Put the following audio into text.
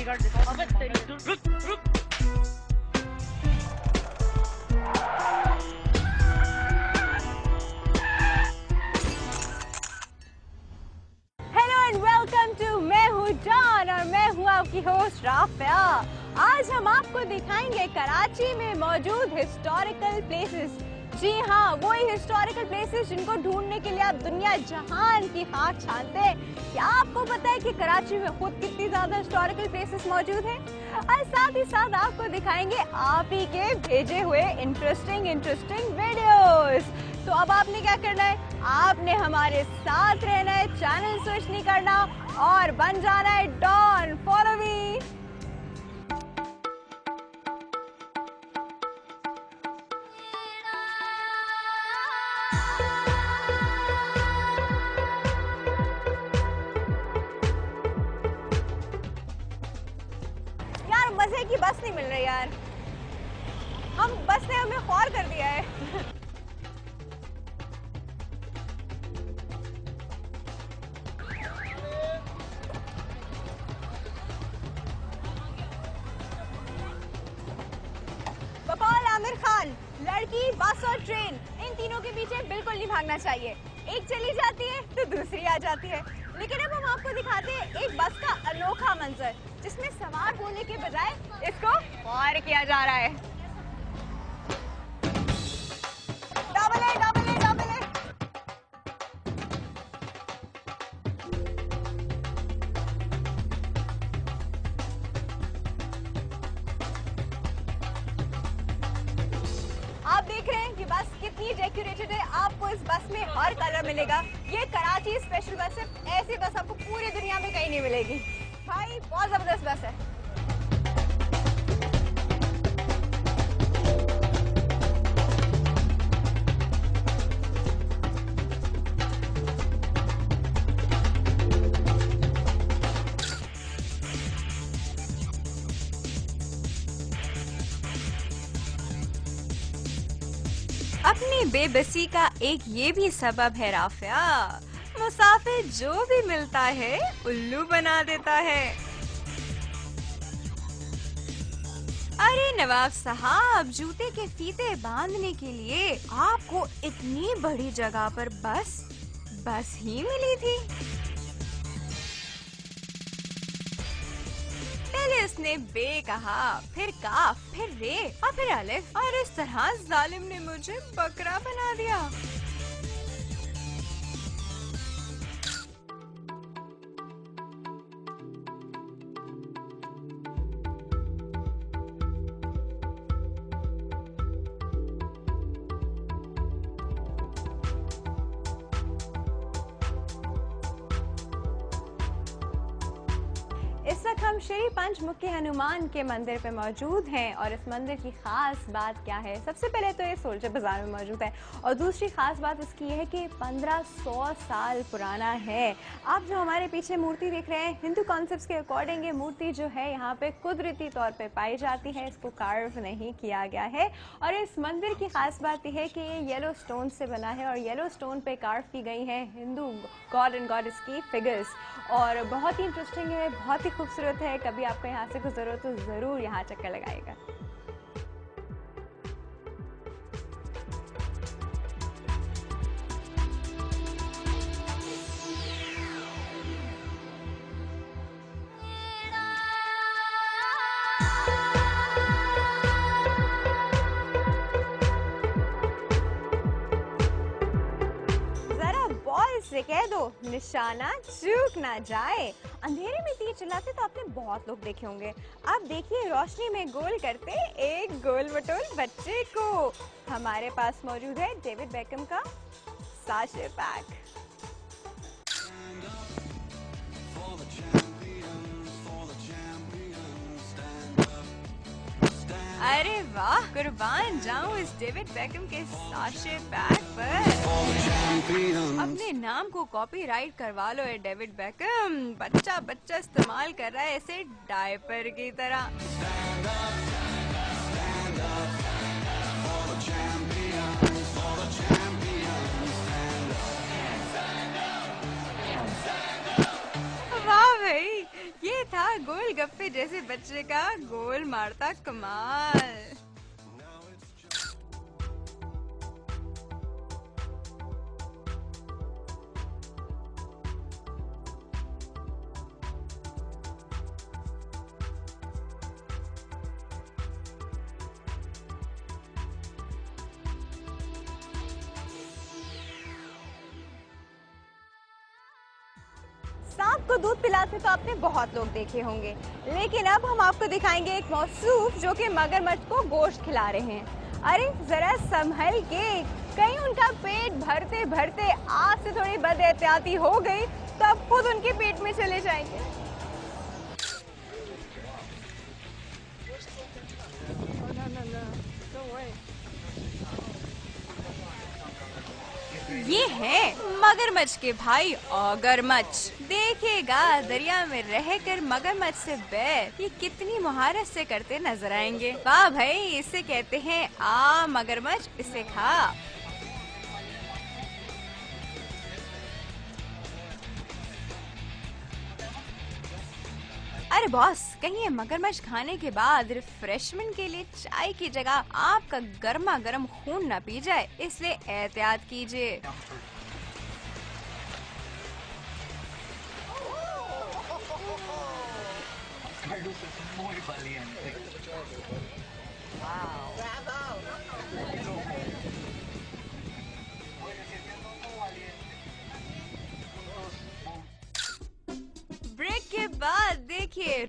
Bodyguard दिखाओ। अबे तेरी रुक रुक। हेलो एंड वेलकम टू मैं हूँ जॉन और मैं हूँ आपकी होस्ट राफिया। आज हम आपको दिखाएंगे कराची में मौजूद हिस्टोरिकल प्लेसेस। जी हाँ, वही हिस्टोरिकल प्लेसेस जिनको ढूंढने के लिए आप दुनिया जहान की खाक छानते हैं। क्या आपको पता है कि कराची में खुद कितनी ज्यादा हिस्टोरिकल प्लेसेस मौजूद हैं? और साथ ही साथ आपको दिखाएंगे आप ही के भेजे हुए इंटरेस्टिंग वीडियोस। तो अब आपने क्या करना है? आपने हमारे साथ रहना है, चैनल स्विच नहीं करना और बन जाना है डॉन। Follow me. यार मजे की बस नहीं मिल रही यार, हम बस ने हमें खौर कर दिया है। बकौल आमिर खान, लड़की, बस और ट्रेन, इन तीनों के पीछे बिल्कुल नहीं भागना चाहिए। एक चली जाती है तो दूसरी आ जाती है। लेकिन अब हम आपको दिखाते हैं एक बस का अनोखा मंजर, जिसमें सवार होने के बजाय इसको खौर किया जा रहा है। Double A, double A, double A. आप देख रहे हैं कि बस कितनी डेकोरेटेड है। आपको इस बस में हर कलर मिलेगा। ये कराची स्पेशल बस है, ऐसी बस आपको पूरी दुनिया में कहीं नहीं मिलेगी। भाई बहुत जबरदस्त बस है। अपनी बेबसी का एक ये भी सबब है राफिया, मुसाफिर जो भी मिलता है उल्लू बना देता है। अरे नवाब साहब, जूते के फीते बांधने के लिए आपको इतनी बड़ी जगह पर बस ही मिली थी। पहले उसने बे कहा, फिर काफ, फिर रे और फिर अलिफ, और इस तरह जालिम ने मुझे बकरा बना दिया। इस वक्त हम श्री पंचमुखी हनुमान के मंदिर पे मौजूद हैं और इस मंदिर की खास बात क्या है? सबसे पहले तो ये सोल्जर बाजार में मौजूद है और दूसरी खास बात इसकी ये है कि 1500 साल पुराना है। आप जो हमारे पीछे मूर्ति देख रहे हैं, हिंदू कॉन्सेप्ट्स के अकॉर्डिंग ये मूर्ति जो है यहाँ पे कुदरती तौर पे पाई जाती है, इसको कार्व नहीं किया गया है। और इस मंदिर की खास बात यह है कि ये येलो स्टोन से बना है और येलो स्टोन पे कार्व की गई है हिंदू गॉड एंड गॉडेस की फिगर्स, और बहुत ही इंटरेस्टिंग है, बहुत ही खूबसूरत है। कभी आपको यहाँ से गुजरो तो जरूर यहाँ चक्कर लगाएगा। से कह दो निशाना चूक ना जाए। अंधेरे में तीर चलाते तो आपने बहुत लोग देखे होंगे। आप देखिए रोशनी में गोल करते एक गोल मटोल बच्चे को। हमारे पास मौजूद है डेविड बेकहम का साशे पैक। अरे वाह, कुर्बान जाऊं इस डेविड बेकहम के साशे पैक पर। अपने नाम को कॉपीराइट करवा लो ये डेविड बेकहम। बच्चा इस्तेमाल कर रहा है इसे डायपर की तरह। वाह भाई, ये था गोल गप्पे जैसे बच्चे का गोल मारता कमाल। सांप को दूध पिलाते तो आपने बहुत लोग देखे होंगे, लेकिन अब हम आपको दिखाएंगे एक मौसूफ जो कि मगरमच्छ को गोश्त खिला रहे हैं। अरे जरा संभल के, कहीं उनका पेट भरते भरते आपसे थोड़ी बदएहतियाती हो गई तो अब खुद उनके पेट में चले जाएंगे। ये है मगरमच्छ के भाई अगरमच्छ। देखेगा दरिया में रहकर मगरमच्छ से बैर ये कितनी महारत से करते नजर आएंगे। वाह भाई, इसे कहते हैं आ मगरमच्छ, इसे खा। अरे बॉस, कहीं ये मगरमच्छ खाने के बाद रिफ्रेशमेंट के लिए चाय की जगह आपका गर्मा गर्म खून न पी जाए, इसलिए एहतियात कीजिए। ब्रेक के बाद देखिए